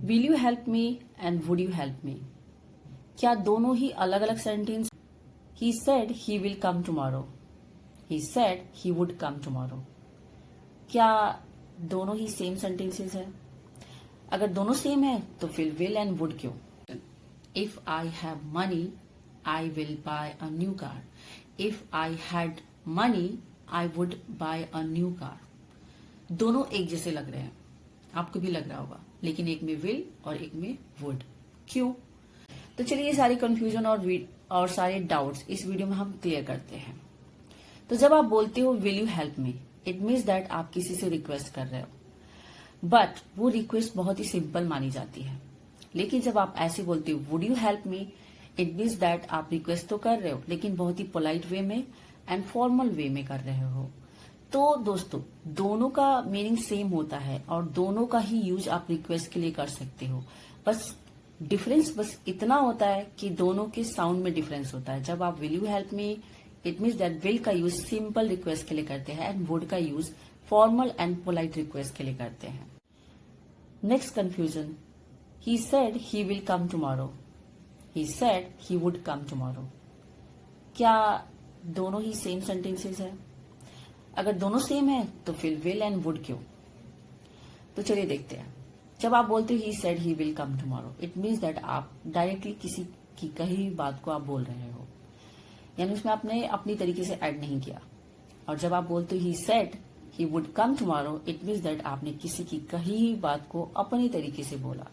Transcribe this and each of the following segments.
Will you help me and would you help me, क्या दोनों ही अलग अलग sentence? He said he will come tomorrow, he said he would come tomorrow, क्या दोनों ही same sentences है? अगर दोनों सेम है तो फिर विल एंड वुड क्यों? If I have money I will buy a new car, if I had money I would buy a new car. दोनों एक जैसे लग रहे हैं, आपको भी लग रहा होगा, लेकिन एक में विल और एक में वुड, क्यों? तो चलिए ये सारी कंफ्यूजन और सारे डाउट्स इस वीडियो में हम क्लियर करते हैं। तो जब आप बोलते हो will you help me, it means that आप किसी से रिक्वेस्ट कर रहे हो, बट वो रिक्वेस्ट बहुत ही सिंपल मानी जाती है। लेकिन जब आप ऐसे बोलते हो would you help me, it means that आप रिक्वेस्ट तो कर रहे हो लेकिन बहुत ही पोलाइट वे में एंड फॉर्मल वे में कर रहे हो। तो दोस्तों दोनों का मीनिंग सेम होता है और दोनों का ही यूज आप रिक्वेस्ट के लिए कर सकते हो, बस डिफरेंस बस इतना होता है कि दोनों के साउंड में डिफरेंस होता है। जब आप will you help me, it means that will का यूज सिंपल रिक्वेस्ट के लिए करते हैं एंड वुड का use formal and polite request के लिए करते हैं। Next confusion, he said he will come tomorrow, he said he would come tomorrow, क्या दोनों ही सेम सेंटेंसेस है? अगर दोनों सेम है तो फिर विल एंड वुड क्यों? तो चलिए देखते हैं। जब आप बोलते हो he said he will come tomorrow, it means that आप डायरेक्टली किसी की कही हुई बात को आप बोल रहे हो, यानी उसमें आपने अपनी तरीके से ऐड नहीं किया। और जब आप बोलते हो he said he would come tomorrow, it means that आपने किसी की कही हुई बात को अपनी तरीके से बोला,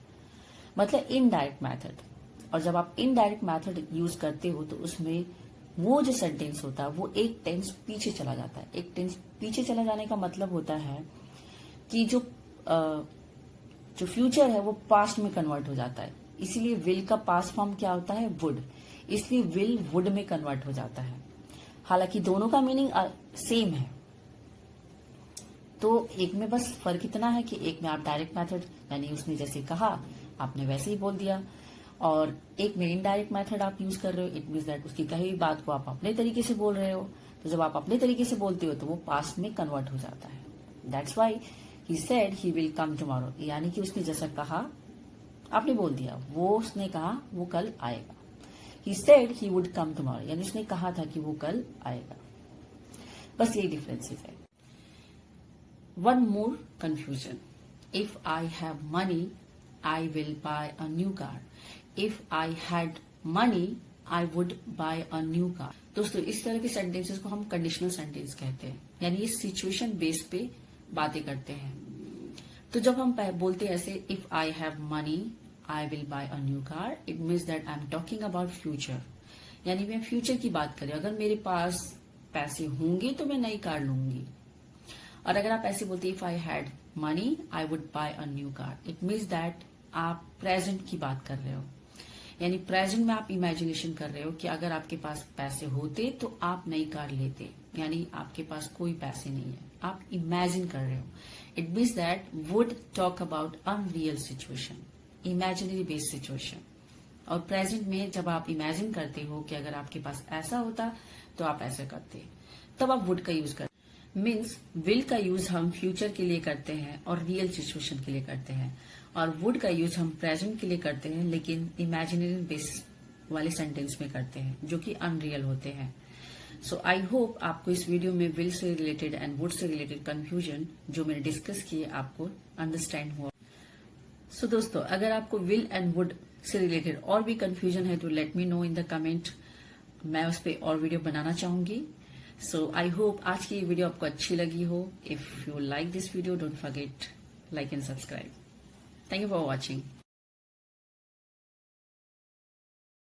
मतलब इनडायरेक्ट मैथड। और जब आप इनडायरेक्ट मैथड यूज करते हो तो उसमें वो जो सेंटेंस होता है वो एक टेंस पीछे चला जाता है। एक टेंस पीछे चला जाने का मतलब होता है कि जो फ्यूचर है वो पास्ट में कन्वर्ट हो जाता है। इसीलिए विल का पास्ट फॉर्म क्या होता है? वुड, इसलिए विल वुड में कन्वर्ट हो जाता है। हालांकि दोनों का मीनिंग सेम है, तो एक में बस फर्क इतना है कि एक में आप डायरेक्ट मेथड यानी उसने जैसे कहा आपने वैसे ही बोल दिया, और एक में इनडायरेक्ट मेथड आप यूज कर रहे हो। इट मीन्स दैट उसकी कही हुई बात को आप अपने तरीके से बोल रहे हो। तो जब आप अपने तरीके से बोलते हो तो वो पास्ट में कन्वर्ट हो जाता है। That's why he said he will come tomorrow, यानी कि उसने जैसा कहा आपने बोल दिया, वो उसने कहा वो कल आएगा। He said he would come tomorrow, यानी उसने कहा था कि वो कल आएगा। बस यही डिफरेंसेस है। One more confusion, if I have money I will buy a new car, if I had money I would buy a new car. दोस्तों इस तरह के सेंटेंसेस को हम कंडीशनल सेंटेंस कहते हैं, यानी ये सिचुएशन बेस पे बातें करते हैं। तो जब हम बोलते हैं ऐसे if I have money I will buy a new car, it means that I am talking about future, यानी मैं फ्यूचर की बात करें। अगर मेरे पास पैसे होंगे तो मैं नई कार लूंगी। और अगर आप ऐसे बोलते if I had money I would buy a new car, it means that आप प्रेजेंट की बात कर रहे हो, यानी प्रेजेंट में आप इमेजिनेशन कर रहे हो कि अगर आपके पास पैसे होते तो आप नई कार लेते, यानी आपके पास कोई पैसे नहीं है, आप इमेजिन कर रहे हो। It means that would talk about unreal situation, imaginary based situation. और प्रेजेंट में जब आप इमेजिन करते हो कि अगर आपके पास ऐसा होता तो आप ऐसा करते, तब आप वुड का यूज करते। मीन्स विल का यूज हम फ्यूचर के लिए करते हैं और रियल सिचुएशन के लिए करते हैं, और वुड का यूज हम प्रेजेंट के लिए करते हैं लेकिन इमेजिनरी बेस वाले सेंटेंस में करते हैं जो कि अनरियल होते हैं। सो आई होप आपको इस वीडियो में will say related and would say related confusion जो मैंने डिस्कस किए आपको अंडरस्टैंड हुआ। सो दोस्तों अगर आपको will and would say related और भी कंफ्यूजन है तो let me know in the comment, मैं उस पर और वीडियो बनाना चाहूंगी। सो आई होप आज की वीडियो आपको अच्छी लगी हो। If you like this video don't forget like and subscribe. Thank you for watching.